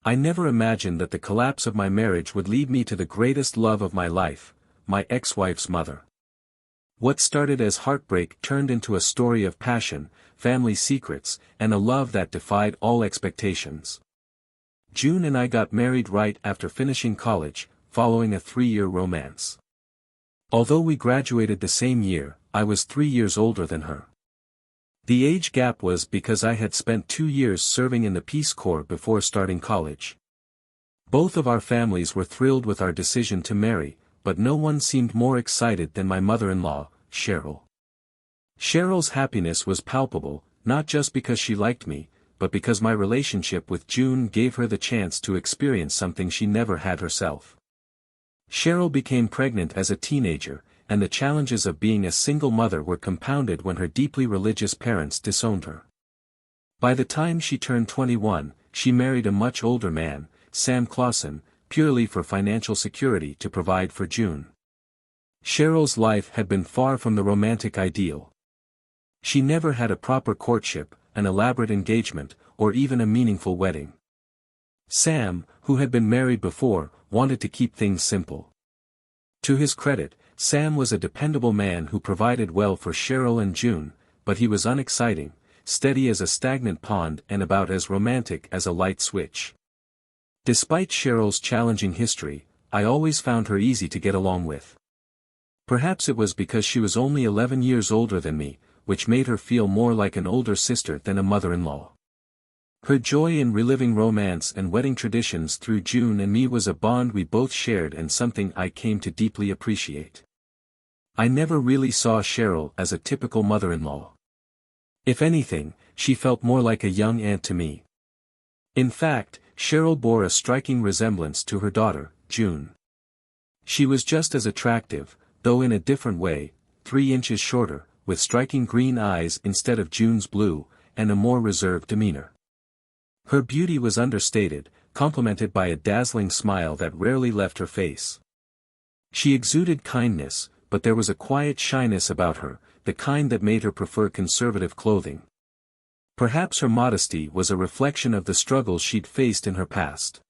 I never imagined that the collapse of my marriage would lead me to the greatest love of my life, my ex-wife's mother. What started as heartbreak turned into a story of passion, family secrets, and a love that defied all expectations. June and I got married right after finishing college, following a 3-year romance. Although we graduated the same year, I was 3 years older than her. The age gap was because I had spent 2 years serving in the Peace Corps before starting college. Both of our families were thrilled with our decision to marry, but no one seemed more excited than my mother-in-law, Cheryl. Cheryl's happiness was palpable, not just because she liked me, but because my relationship with June gave her the chance to experience something she never had herself. Cheryl became pregnant as a teenager, and the challenges of being a single mother were compounded when her deeply religious parents disowned her. By the time she turned 21, she married a much older man, Sam Clausen, purely for financial security to provide for June. Cheryl's life had been far from the romantic ideal. She never had a proper courtship, an elaborate engagement, or even a meaningful wedding. Sam, who had been married before, wanted to keep things simple. To his credit, Sam was a dependable man who provided well for Cheryl and June, but he was unexciting, steady as a stagnant pond and about as romantic as a light switch. Despite Cheryl's challenging history, I always found her easy to get along with. Perhaps it was because she was only 11 years older than me, which made her feel more like an older sister than a mother-in-law. Her joy in reliving romance and wedding traditions through June and me was a bond we both shared and something I came to deeply appreciate. I never really saw Cheryl as a typical mother-in-law. If anything, she felt more like a young aunt to me. In fact, Cheryl bore a striking resemblance to her daughter, June. She was just as attractive, though in a different way, 3 inches shorter, with striking green eyes instead of June's blue, and a more reserved demeanor. Her beauty was understated, complemented by a dazzling smile that rarely left her face. She exuded kindness, but there was a quiet shyness about her, the kind that made her prefer conservative clothing. Perhaps her modesty was a reflection of the struggles she'd faced in her past.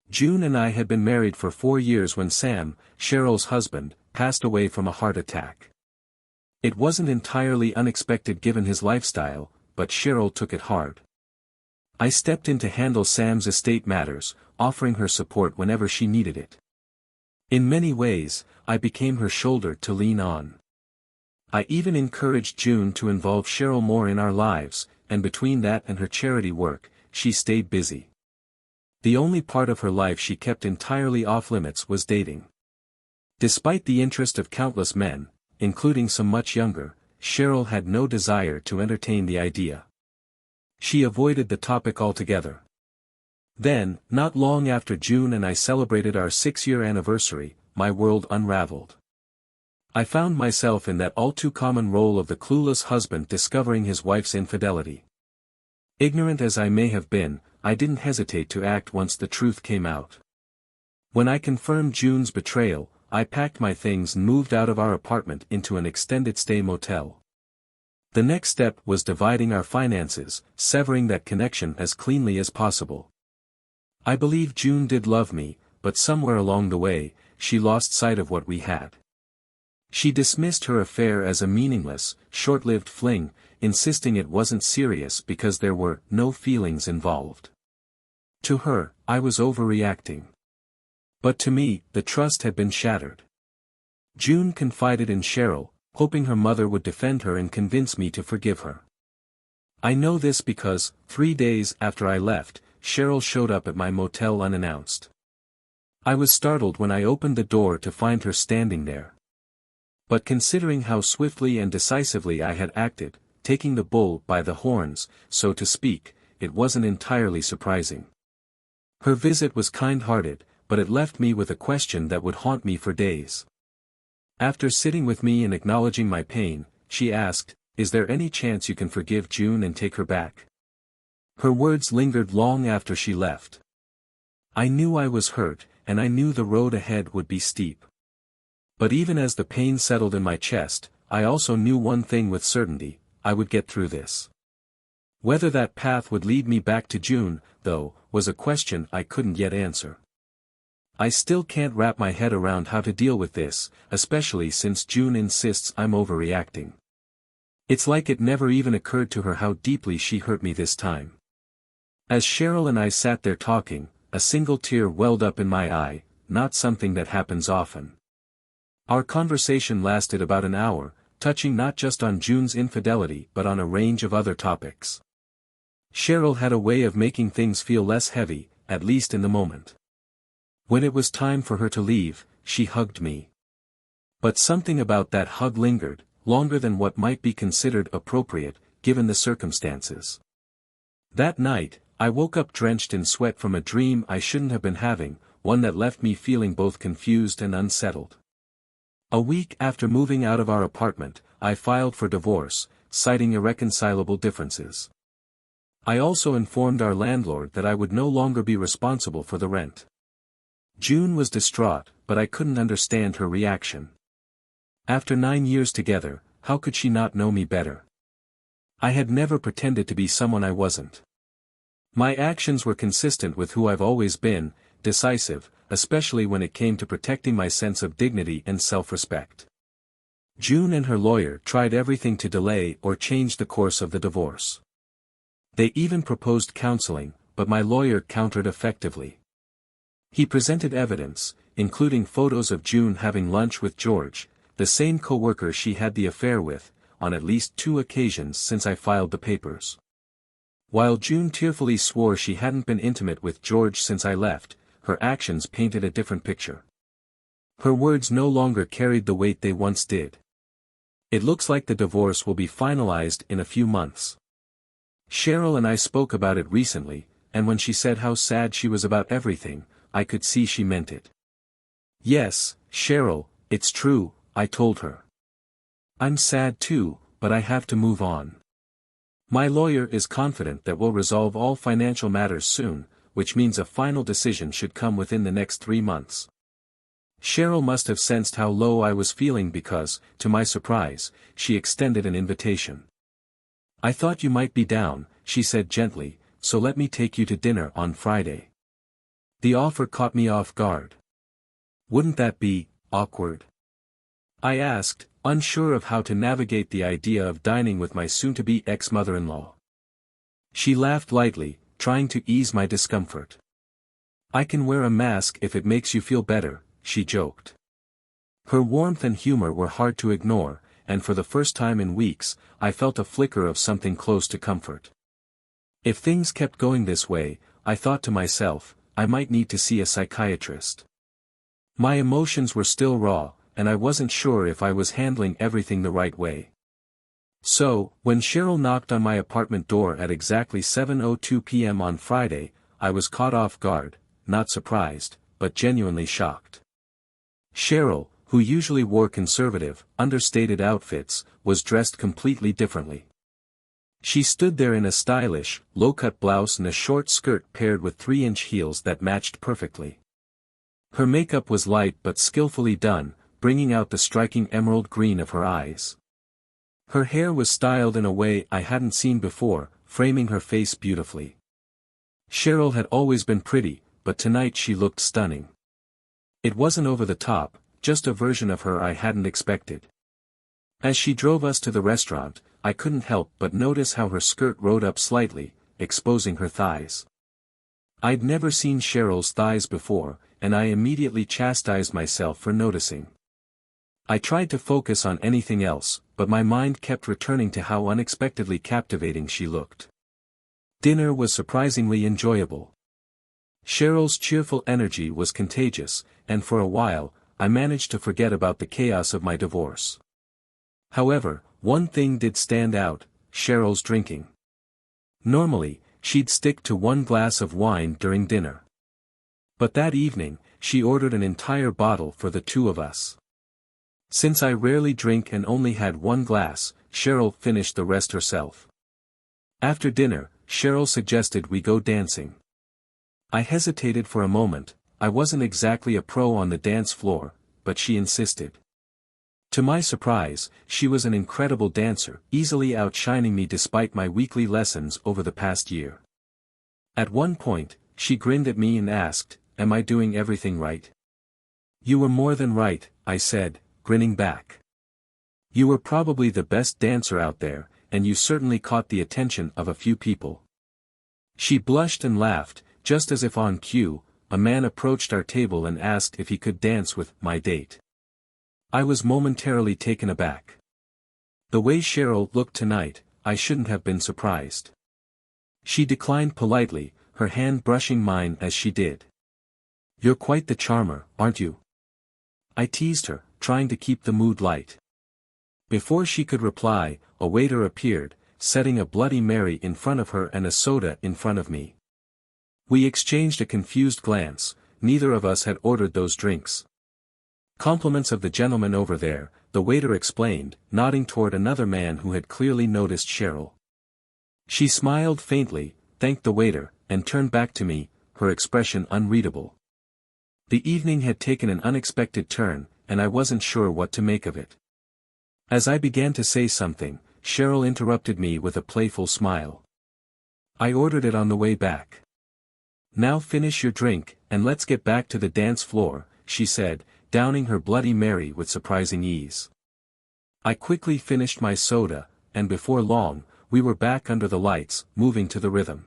June and I had been married for 4 years when Sam, Cheryl's husband, passed away from a heart attack. It wasn't entirely unexpected given his lifestyle, but Cheryl took it hard. I stepped in to handle Sam's estate matters, offering her support whenever she needed it. In many ways, I became her shoulder to lean on. I even encouraged June to involve Cheryl more in our lives, and between that and her charity work, she stayed busy. The only part of her life she kept entirely off limits was dating. Despite the interest of countless men, including some much younger, Cheryl had no desire to entertain the idea. She avoided the topic altogether. Then, not long after June and I celebrated our 6-year anniversary, my world unraveled. I found myself in that all-too-common role of the clueless husband discovering his wife's infidelity. Ignorant as I may have been, I didn't hesitate to act once the truth came out. When I confirmed June's betrayal, I packed my things and moved out of our apartment into an extended-stay motel. The next step was dividing our finances, severing that connection as cleanly as possible. I believe June did love me, but somewhere along the way, she lost sight of what we had. She dismissed her affair as a meaningless, short-lived fling, insisting it wasn't serious because there were no feelings involved. To her, I was overreacting. But to me, the trust had been shattered. June confided in Cheryl, hoping her mother would defend her and convince me to forgive her. I know this because, 3 days after I left, Cheryl showed up at my motel unannounced. I was startled when I opened the door to find her standing there. But considering how swiftly and decisively I had acted, taking the bull by the horns, so to speak, it wasn't entirely surprising. Her visit was kind-hearted, but it left me with a question that would haunt me for days. After sitting with me and acknowledging my pain, she asked, "Is there any chance you can forgive June and take her back?" Her words lingered long after she left. I knew I was hurt, and I knew the road ahead would be steep. But even as the pain settled in my chest, I also knew one thing with certainty: I would get through this. Whether that path would lead me back to June, though, was a question I couldn't yet answer. I still can't wrap my head around how to deal with this, especially since June insists I'm overreacting. It's like it never even occurred to her how deeply she hurt me this time. As Cheryl and I sat there talking, a single tear welled up in my eye, not something that happens often. Our conversation lasted about an hour, touching not just on June's infidelity but on a range of other topics. Cheryl had a way of making things feel less heavy, at least in the moment. When it was time for her to leave, she hugged me. But something about that hug lingered, longer than what might be considered appropriate, given the circumstances. That night, I woke up drenched in sweat from a dream I shouldn't have been having, one that left me feeling both confused and unsettled. A week after moving out of our apartment, I filed for divorce, citing irreconcilable differences. I also informed our landlord that I would no longer be responsible for the rent. June was distraught, but I couldn't understand her reaction. After 9 years together, how could she not know me better? I had never pretended to be someone I wasn't. My actions were consistent with who I've always been, decisive, especially when it came to protecting my sense of dignity and self-respect. June and her lawyer tried everything to delay or change the course of the divorce. They even proposed counseling, but my lawyer countered effectively. He presented evidence, including photos of June having lunch with George, the same co-worker she had the affair with, on at least 2 occasions since I filed the papers. While June tearfully swore she hadn't been intimate with George since I left, her actions painted a different picture. Her words no longer carried the weight they once did. It looks like the divorce will be finalized in a few months. Cheryl and I spoke about it recently, and when she said how sad she was about everything, I could see she meant it. Yes, Cheryl, it's true, I told her. I'm sad too, but I have to move on. My lawyer is confident that we'll resolve all financial matters soon, which means a final decision should come within the next 3 months. Cheryl must have sensed how low I was feeling because, to my surprise, she extended an invitation. I thought you might be down, she said gently, so let me take you to dinner on Friday. The offer caught me off guard. Wouldn't that be awkward? I asked, unsure of how to navigate the idea of dining with my soon-to-be ex-mother-in-law. She laughed lightly, trying to ease my discomfort. I can wear a mask if it makes you feel better, she joked. Her warmth and humor were hard to ignore, and for the first time in weeks, I felt a flicker of something close to comfort. If things kept going this way, I thought to myself, I might need to see a psychiatrist. My emotions were still raw, and I wasn't sure if I was handling everything the right way. So, when Cheryl knocked on my apartment door at exactly 7:02 p.m. on Friday, I was caught off guard, not surprised, but genuinely shocked. Cheryl, who usually wore conservative, understated outfits, was dressed completely differently. She stood there in a stylish, low-cut blouse and a short skirt paired with 3-inch heels that matched perfectly. Her makeup was light but skillfully done, bringing out the striking emerald green of her eyes. Her hair was styled in a way I hadn't seen before, framing her face beautifully. Cheryl had always been pretty, but tonight she looked stunning. It wasn't over the top, just a version of her I hadn't expected. As she drove us to the restaurant, I couldn't help but notice how her skirt rode up slightly, exposing her thighs. I'd never seen Cheryl's thighs before, and I immediately chastised myself for noticing. I tried to focus on anything else, but my mind kept returning to how unexpectedly captivating she looked. Dinner was surprisingly enjoyable. Cheryl's cheerful energy was contagious, and for a while, I managed to forget about the chaos of my divorce. However, one thing did stand out, Cheryl's drinking. Normally, she'd stick to 1 glass of wine during dinner. But that evening, she ordered an entire bottle for the 2 of us. Since I rarely drink and only had 1 glass, Cheryl finished the rest herself. After dinner, Cheryl suggested we go dancing. I hesitated for a moment. I wasn't exactly a pro on the dance floor, but she insisted. To my surprise, she was an incredible dancer, easily outshining me despite my weekly lessons over the past year. At one point, she grinned at me and asked, "Am I doing everything right?" "You were more than right," I said, grinning back. "You were probably the best dancer out there, and you certainly caught the attention of a few people." She blushed and laughed, just as if on cue. A man approached our table and asked if he could dance with my date. I was momentarily taken aback. The way Cheryl looked tonight, I shouldn't have been surprised. She declined politely, her hand brushing mine as she did. "You're quite the charmer, aren't you?" I teased her, trying to keep the mood light. Before she could reply, a waiter appeared, setting a Bloody Mary in front of her and a soda in front of me. We exchanged a confused glance. Neither of us had ordered those drinks. "Compliments of the gentleman over there," the waiter explained, nodding toward another man who had clearly noticed Cheryl. She smiled faintly, thanked the waiter, and turned back to me, her expression unreadable. The evening had taken an unexpected turn, and I wasn't sure what to make of it. As I began to say something, Cheryl interrupted me with a playful smile. "I ordered it on the way back." "Now finish your drink, and let's get back to the dance floor," she said, downing her Bloody Mary with surprising ease. I quickly finished my soda, and before long, we were back under the lights, moving to the rhythm.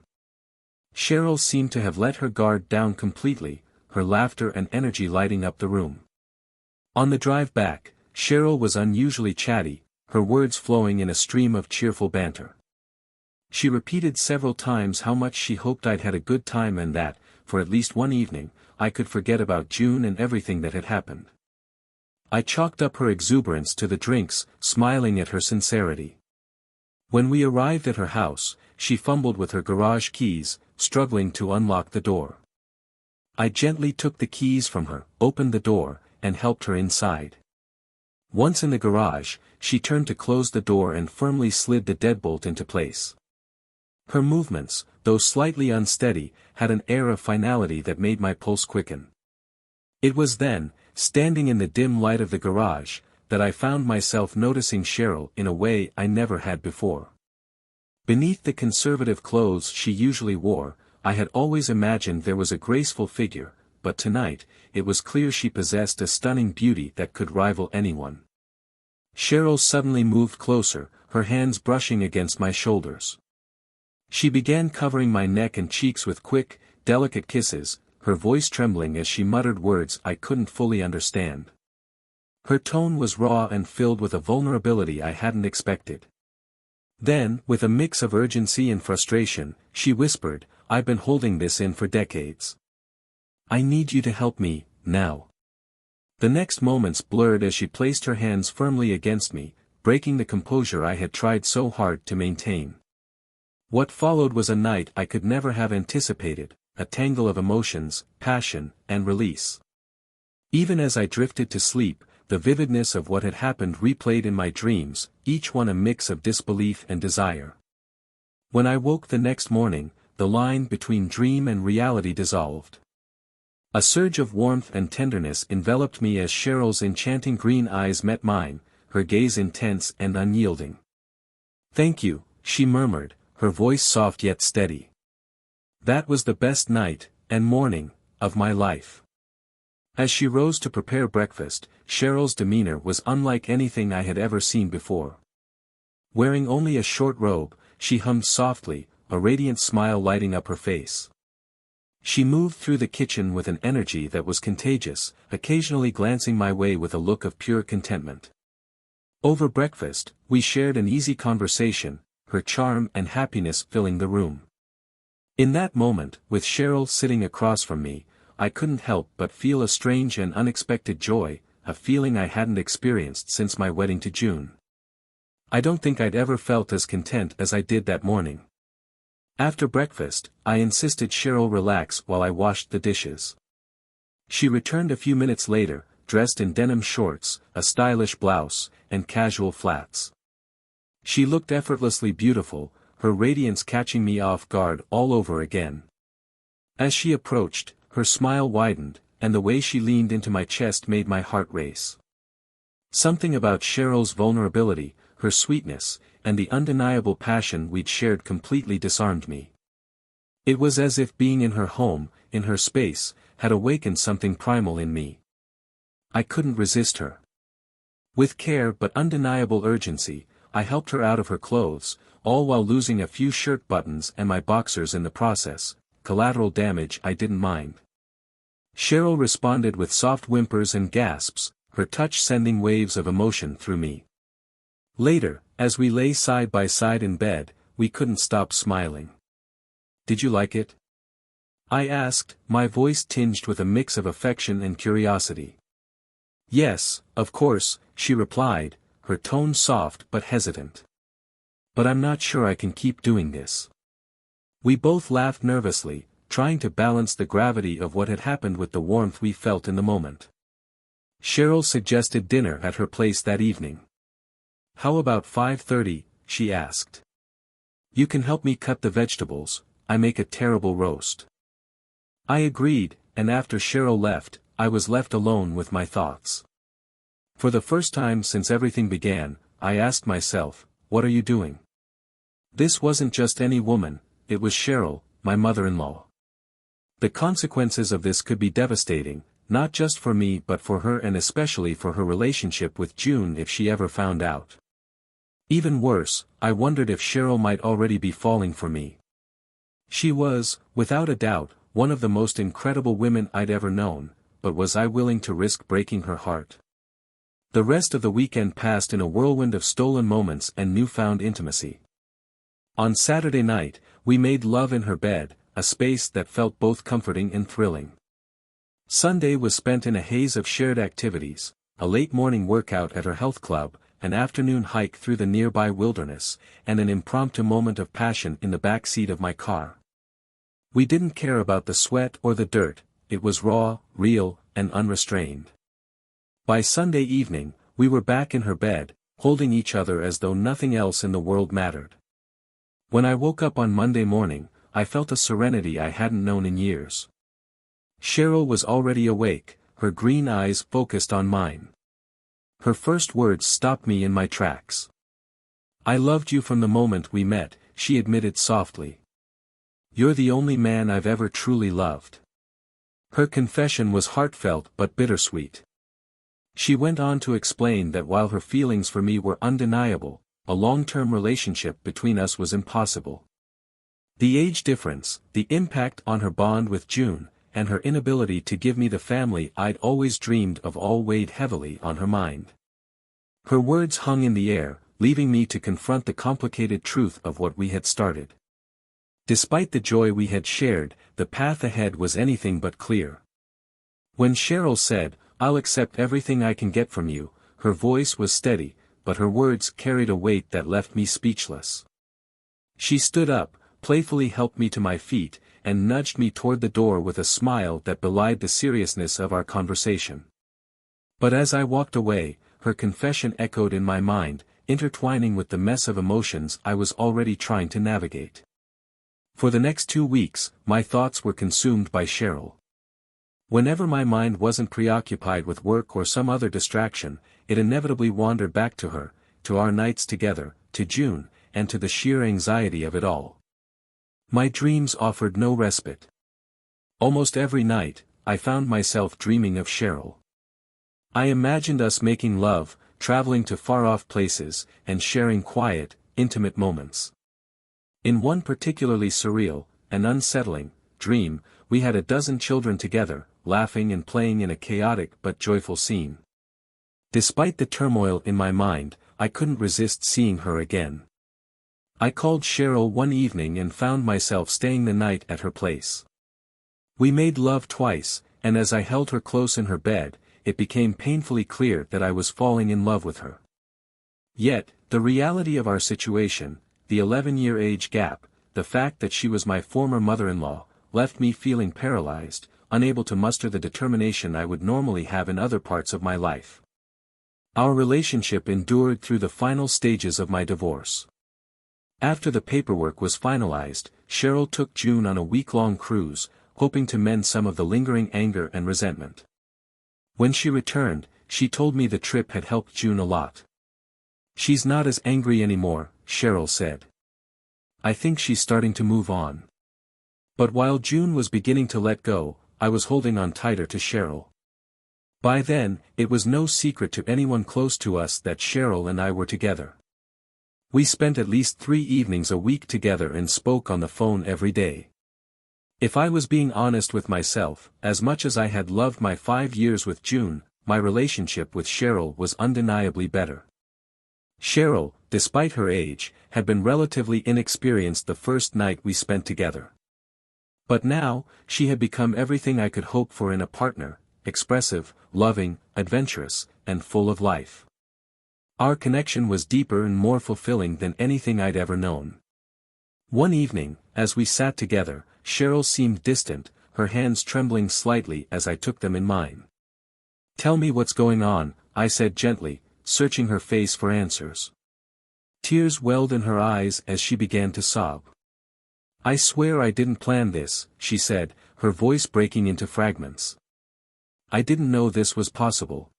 Cheryl seemed to have let her guard down completely, her laughter and energy lighting up the room. On the drive back, Cheryl was unusually chatty, her words flowing in a stream of cheerful banter. She repeated several times how much she hoped I'd had a good time and that, for at least one evening, I could forget about June and everything that had happened. I chalked up her exuberance to the drinks, smiling at her sincerity. When we arrived at her house, she fumbled with her garage keys, struggling to unlock the door. I gently took the keys from her, opened the door, and helped her inside. Once in the garage, she turned to close the door and firmly slid the deadbolt into place. Her movements, though slightly unsteady, had an air of finality that made my pulse quicken. It was then, standing in the dim light of the garage, that I found myself noticing Cheryl in a way I never had before. Beneath the conservative clothes she usually wore, I had always imagined there was a graceful figure, but tonight, it was clear she possessed a stunning beauty that could rival anyone. Cheryl suddenly moved closer, her hands brushing against my shoulders. She began covering my neck and cheeks with quick, delicate kisses, her voice trembling as she muttered words I couldn't fully understand. Her tone was raw and filled with a vulnerability I hadn't expected. Then, with a mix of urgency and frustration, she whispered, "I've been holding this in for decades. I need you to help me, now." The next moments blurred as she placed her hands firmly against me, breaking the composure I had tried so hard to maintain. What followed was a night I could never have anticipated, a tangle of emotions, passion, and release. Even as I drifted to sleep, the vividness of what had happened replayed in my dreams, each one a mix of disbelief and desire. When I woke the next morning, the line between dream and reality dissolved. A surge of warmth and tenderness enveloped me as Cheryl's enchanting green eyes met mine, her gaze intense and unyielding. "Thank you," she murmured, her voice soft yet steady. "That was the best night, and morning, of my life." As she rose to prepare breakfast, Cheryl's demeanor was unlike anything I had ever seen before. Wearing only a short robe, she hummed softly, a radiant smile lighting up her face. She moved through the kitchen with an energy that was contagious, occasionally glancing my way with a look of pure contentment. Over breakfast, we shared an easy conversation, her charm and happiness filling the room. In that moment, with Cheryl sitting across from me, I couldn't help but feel a strange and unexpected joy, a feeling I hadn't experienced since my wedding to June. I don't think I'd ever felt as content as I did that morning. After breakfast, I insisted Cheryl relax while I washed the dishes. She returned a few minutes later, dressed in denim shorts, a stylish blouse, and casual flats. She looked effortlessly beautiful, her radiance catching me off guard all over again. As she approached, her smile widened, and the way she leaned into my chest made my heart race. Something about Cheryl's vulnerability, her sweetness, and the undeniable passion we'd shared completely disarmed me. It was as if being in her home, in her space, had awakened something primal in me. I couldn't resist her. With care but undeniable urgency, I helped her out of her clothes, all while losing a few shirt buttons and my boxers in the process, collateral damage I didn't mind. Cheryl responded with soft whimpers and gasps, her touch sending waves of emotion through me. Later, as we lay side by side in bed, we couldn't stop smiling. "Did you like it?" I asked, my voice tinged with a mix of affection and curiosity. "Yes, of course," she replied, her tone soft but hesitant. "But I'm not sure I can keep doing this." We both laughed nervously, trying to balance the gravity of what had happened with the warmth we felt in the moment. Cheryl suggested dinner at her place that evening. "How about 5:30, she asked. "You can help me cut the vegetables, I make a terrible roast." I agreed, and after Cheryl left, I was left alone with my thoughts. For the first time since everything began, I asked myself, what are you doing? This wasn't just any woman, it was Cheryl, my mother-in-law. The consequences of this could be devastating, not just for me but for her and especially for her relationship with June if she ever found out. Even worse, I wondered if Cheryl might already be falling for me. She was, without a doubt, one of the most incredible women I'd ever known, but was I willing to risk breaking her heart? The rest of the weekend passed in a whirlwind of stolen moments and newfound intimacy. On Saturday night, we made love in her bed, a space that felt both comforting and thrilling. Sunday was spent in a haze of shared activities, a late morning workout at her health club, an afternoon hike through the nearby wilderness, and an impromptu moment of passion in the back seat of my car. We didn't care about the sweat or the dirt, it was raw, real, and unrestrained. By Sunday evening, we were back in her bed, holding each other as though nothing else in the world mattered. When I woke up on Monday morning, I felt a serenity I hadn't known in years. Cheryl was already awake, her green eyes focused on mine. Her first words stopped me in my tracks. "I loved you from the moment we met," she admitted softly. "You're the only man I've ever truly loved." Her confession was heartfelt but bittersweet. She went on to explain that while her feelings for me were undeniable, a long-term relationship between us was impossible. The age difference, the impact on her bond with June, and her inability to give me the family I'd always dreamed of all weighed heavily on her mind. Her words hung in the air, leaving me to confront the complicated truth of what we had started. Despite the joy we had shared, the path ahead was anything but clear. When Cheryl said, "I'll accept everything I can get from you," her voice was steady, but her words carried a weight that left me speechless. She stood up, playfully helped me to my feet, and nudged me toward the door with a smile that belied the seriousness of our conversation. But as I walked away, her confession echoed in my mind, intertwining with the mess of emotions I was already trying to navigate. For the next 2 weeks, my thoughts were consumed by Cheryl. Whenever my mind wasn't preoccupied with work or some other distraction, it inevitably wandered back to her, to our nights together, to June, and to the sheer anxiety of it all. My dreams offered no respite. Almost every night, I found myself dreaming of Cheryl. I imagined us making love, traveling to far-off places, and sharing quiet, intimate moments. In one particularly surreal, and unsettling, dream, we had a dozen children together, laughing and playing in a chaotic but joyful scene. Despite the turmoil in my mind, I couldn't resist seeing her again. I called Cheryl one evening and found myself staying the night at her place. We made love twice, and as I held her close in her bed, it became painfully clear that I was falling in love with her. Yet, the reality of our situation, the 11-year age gap, the fact that she was my former mother-in-law, left me feeling paralyzed, unable to muster the determination I would normally have in other parts of my life. Our relationship endured through the final stages of my divorce. After the paperwork was finalized, Cheryl took June on a week-long cruise, hoping to mend some of the lingering anger and resentment. When she returned, she told me the trip had helped June a lot. "She's not as angry anymore," Cheryl said. "I think she's starting to move on." But while June was beginning to let go, I was holding on tighter to Cheryl. By then, it was no secret to anyone close to us that Cheryl and I were together. We spent at least 3 evenings a week together and spoke on the phone every day. If I was being honest with myself, as much as I had loved my 5 years with June, my relationship with Cheryl was undeniably better. Cheryl, despite her age, had been relatively inexperienced the first night we spent together. But now, she had become everything I could hope for in a partner: expressive, loving, adventurous, and full of life. Our connection was deeper and more fulfilling than anything I'd ever known. One evening, as we sat together, Cheryl seemed distant, her hands trembling slightly as I took them in mine. "Tell me what's going on," I said gently, searching her face for answers. Tears welled in her eyes as she began to sob. "I swear I didn't plan this," she said, her voice breaking into fragments. "I didn't know this was possible.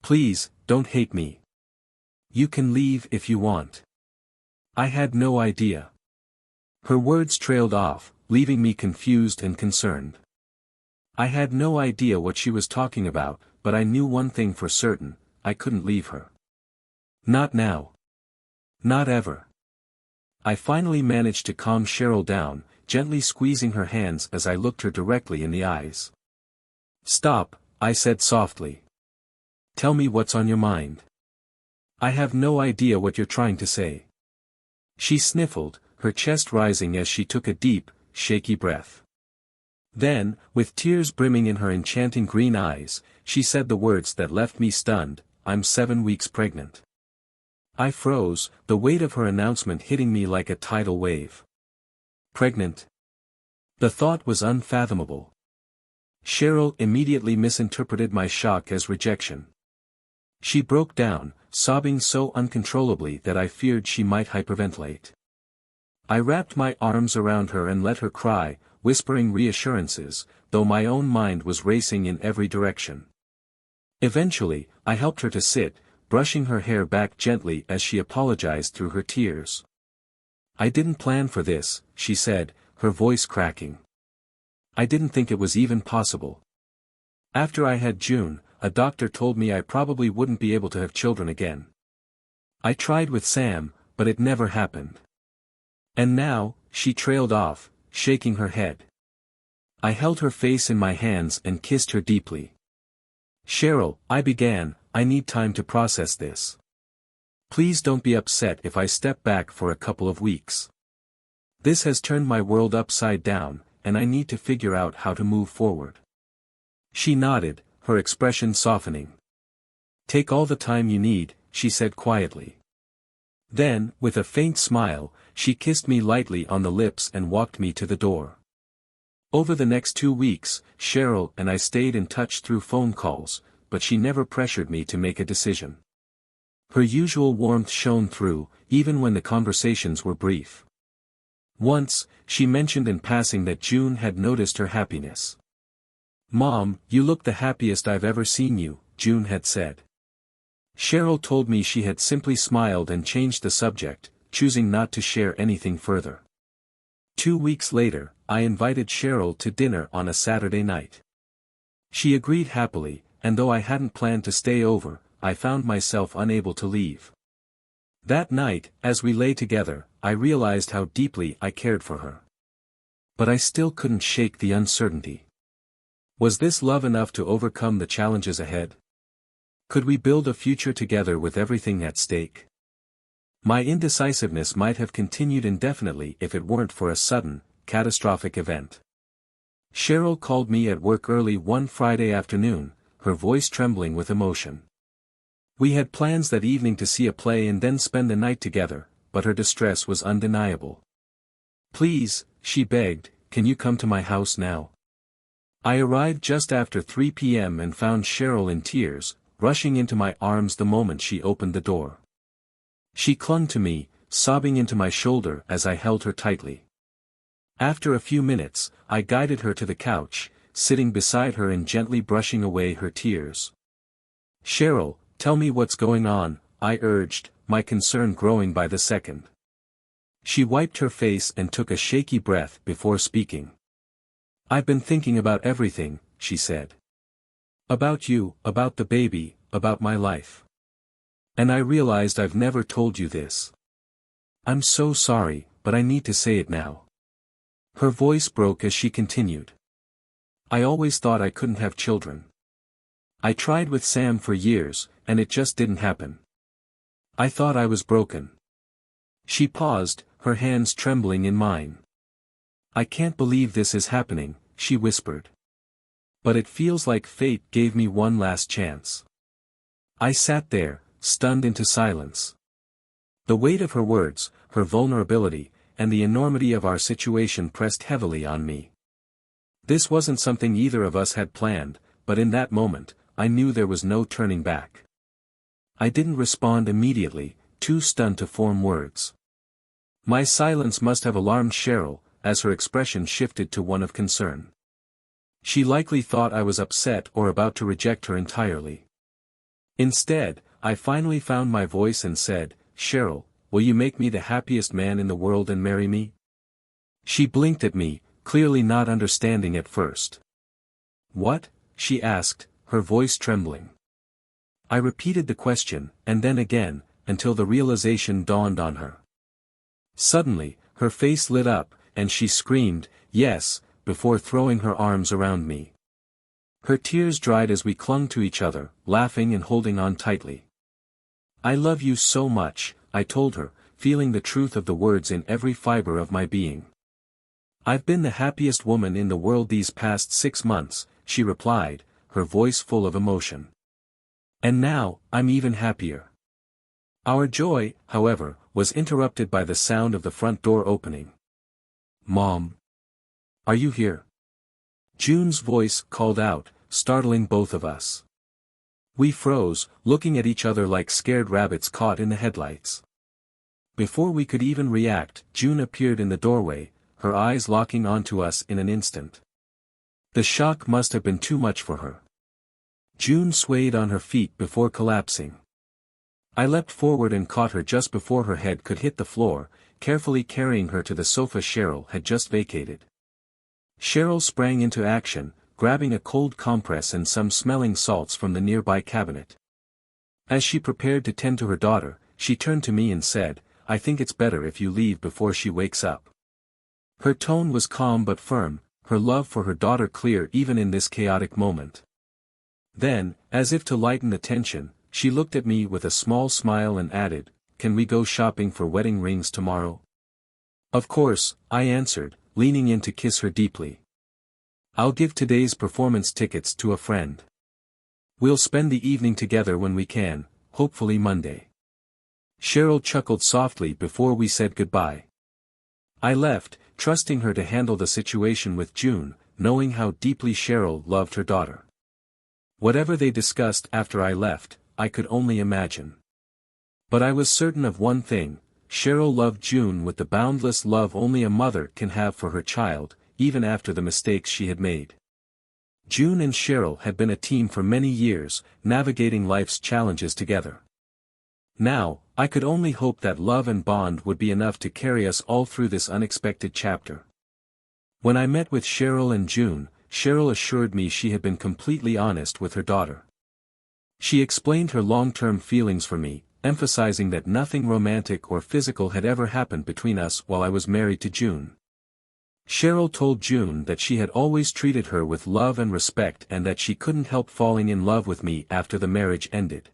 Please, don't hate me. You can leave if you want. I had no idea." Her words trailed off, leaving me confused and concerned. I had no idea what she was talking about, but I knew one thing for certain: I couldn't leave her. Not now. Not ever. I finally managed to calm Cheryl down, gently squeezing her hands as I looked her directly in the eyes. "Stop," I said softly. "Tell me what's on your mind. I have no idea what you're trying to say." She sniffled, her chest rising as she took a deep, shaky breath. Then, with tears brimming in her enchanting green eyes, she said the words that left me stunned: "I'm 7 weeks pregnant." I froze, the weight of her announcement hitting me like a tidal wave. Pregnant? The thought was unfathomable. Cheryl immediately misinterpreted my shock as rejection. She broke down, sobbing so uncontrollably that I feared she might hyperventilate. I wrapped my arms around her and let her cry, whispering reassurances, though my own mind was racing in every direction. Eventually, I helped her to sit, brushing her hair back gently as she apologized through her tears. "I didn't plan for this," she said, her voice cracking. "I didn't think it was even possible. After I had June, a doctor told me I probably wouldn't be able to have children again. I tried with Sam, but it never happened." And now, she trailed off, shaking her head. I held her face in my hands and kissed her deeply. "Cheryl," I began, "I need time to process this. Please don't be upset if I step back for a couple of weeks. This has turned my world upside down, and I need to figure out how to move forward." She nodded, her expression softening. "Take all the time you need," she said quietly. Then, with a faint smile, she kissed me lightly on the lips and walked me to the door. Over the next 2 weeks, Cheryl and I stayed in touch through phone calls, but she never pressured me to make a decision. Her usual warmth shone through, even when the conversations were brief. Once, she mentioned in passing that June had noticed her happiness. "Mom, you look the happiest I've ever seen you," June had said. Cheryl told me she had simply smiled and changed the subject, choosing not to share anything further. 2 weeks later, I invited Cheryl to dinner on a Saturday night. She agreed happily, and though I hadn't planned to stay over, I found myself unable to leave. That night, as we lay together, I realized how deeply I cared for her. But I still couldn't shake the uncertainty. Was this love enough to overcome the challenges ahead? Could we build a future together with everything at stake? My indecisiveness might have continued indefinitely if it weren't for a sudden, catastrophic event. Cheryl called me at work early one Friday afternoon, her voice trembling with emotion. We had plans that evening to see a play and then spend the night together, but her distress was undeniable. "Please," she begged, "can you come to my house now?" I arrived just after 3 p.m. and found Cheryl in tears, rushing into my arms the moment she opened the door. She clung to me, sobbing into my shoulder as I held her tightly. After a few minutes, I guided her to the couch, sitting beside her and gently brushing away her tears. Cheryl, tell me what's going on, I urged, my concern growing by the second. She wiped her face and took a shaky breath before speaking. I've been thinking about everything, she said. About you, about the baby, about my life. And I realized I've never told you this. I'm so sorry, but I need to say it now. Her voice broke as she continued. I always thought I couldn't have children. I tried with Sam for years, and it just didn't happen. I thought I was broken. She paused, her hands trembling in mine. I can't believe this is happening, she whispered. But it feels like fate gave me one last chance. I sat there, stunned into silence. The weight of her words, her vulnerability, and the enormity of our situation pressed heavily on me. This wasn't something either of us had planned, but in that moment, I knew there was no turning back. I didn't respond immediately, too stunned to form words. My silence must have alarmed Cheryl, as her expression shifted to one of concern. She likely thought I was upset or about to reject her entirely. Instead, I finally found my voice and said, Cheryl, will you make me the happiest man in the world and marry me? She blinked at me, clearly not understanding at first. What? She asked, her voice trembling. I repeated the question, and then again, until the realization dawned on her. Suddenly, her face lit up, and she screamed, yes, before throwing her arms around me. Her tears dried as we clung to each other, laughing and holding on tightly. I love you so much, I told her, feeling the truth of the words in every fiber of my being. I've been the happiest woman in the world these past 6 months, she replied, her voice full of emotion. And now, I'm even happier. Our joy, however, was interrupted by the sound of the front door opening. Mom. Are you here? June's voice called out, startling both of us. We froze, looking at each other like scared rabbits caught in the headlights. Before we could even react, June appeared in the doorway, her eyes locking onto us in an instant. The shock must have been too much for her. June swayed on her feet before collapsing. I leapt forward and caught her just before her head could hit the floor, carefully carrying her to the sofa Cheryl had just vacated. Cheryl sprang into action, grabbing a cold compress and some smelling salts from the nearby cabinet. As she prepared to tend to her daughter, she turned to me and said, I think it's better if you leave before she wakes up. Her tone was calm but firm, her love for her daughter clear even in this chaotic moment. Then, as if to lighten the tension, she looked at me with a small smile and added, Can we go shopping for wedding rings tomorrow? Of course, I answered, leaning in to kiss her deeply. I'll give today's performance tickets to a friend. We'll spend the evening together when we can, hopefully Monday. Cheryl chuckled softly before we said goodbye. I left, trusting her to handle the situation with June, knowing how deeply Cheryl loved her daughter. Whatever they discussed after I left, I could only imagine. But I was certain of one thing, Cheryl loved June with the boundless love only a mother can have for her child, even after the mistakes she had made. June and Cheryl had been a team for many years, navigating life's challenges together. Now, I could only hope that love and bond would be enough to carry us all through this unexpected chapter. When I met with Cheryl and June, Cheryl assured me she had been completely honest with her daughter. She explained her long-term feelings for me, emphasizing that nothing romantic or physical had ever happened between us while I was married to June. Cheryl told June that she had always treated her with love and respect and that she couldn't help falling in love with me after the marriage ended.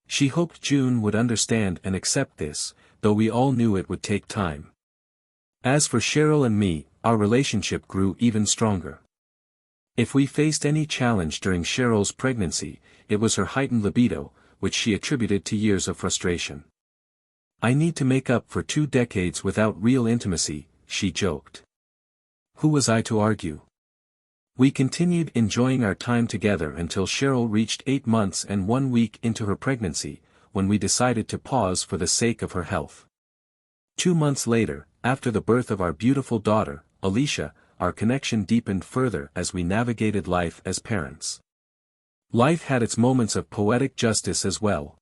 She hoped June would understand and accept this, though we all knew it would take time. As for Cheryl and me, our relationship grew even stronger. If we faced any challenge during Cheryl's pregnancy, it was her heightened libido, which she attributed to years of frustration. I need to make up for 2 decades without real intimacy, she joked. Who was I to argue? We continued enjoying our time together until Cheryl reached 8 months and 1 week into her pregnancy, when we decided to pause for the sake of her health. 2 months later, after the birth of our beautiful daughter, Alicia, our connection deepened further as we navigated life as parents. Life had its moments of poetic justice as well.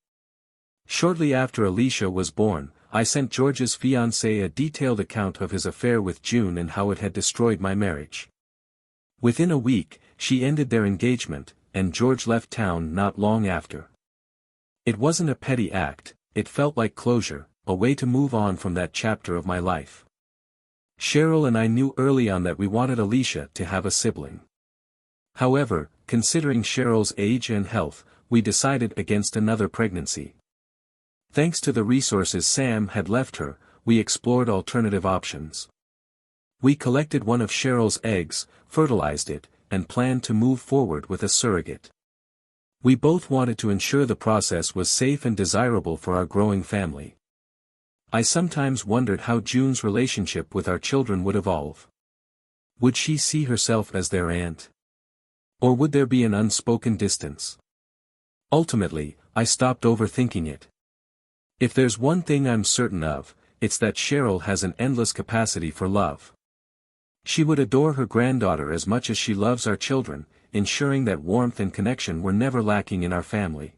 Shortly after Alicia was born, I sent George's fiancée a detailed account of his affair with June and how it had destroyed my marriage. Within a week, she ended their engagement, and George left town not long after. It wasn't a petty act, it felt like closure, a way to move on from that chapter of my life. Cheryl and I knew early on that we wanted Alicia to have a sibling. However, considering Cheryl's age and health, we decided against another pregnancy. Thanks to the resources Sam had left her, we explored alternative options. We collected one of Cheryl's eggs, fertilized it, and planned to move forward with a surrogate. We both wanted to ensure the process was safe and desirable for our growing family. I sometimes wondered how June's relationship with our children would evolve. Would she see herself as their aunt? Or would there be an unspoken distance? Ultimately, I stopped overthinking it. If there's one thing I'm certain of, it's that Cheryl has an endless capacity for love. She would adore her granddaughter as much as she loves our children, ensuring that warmth and connection were never lacking in our family.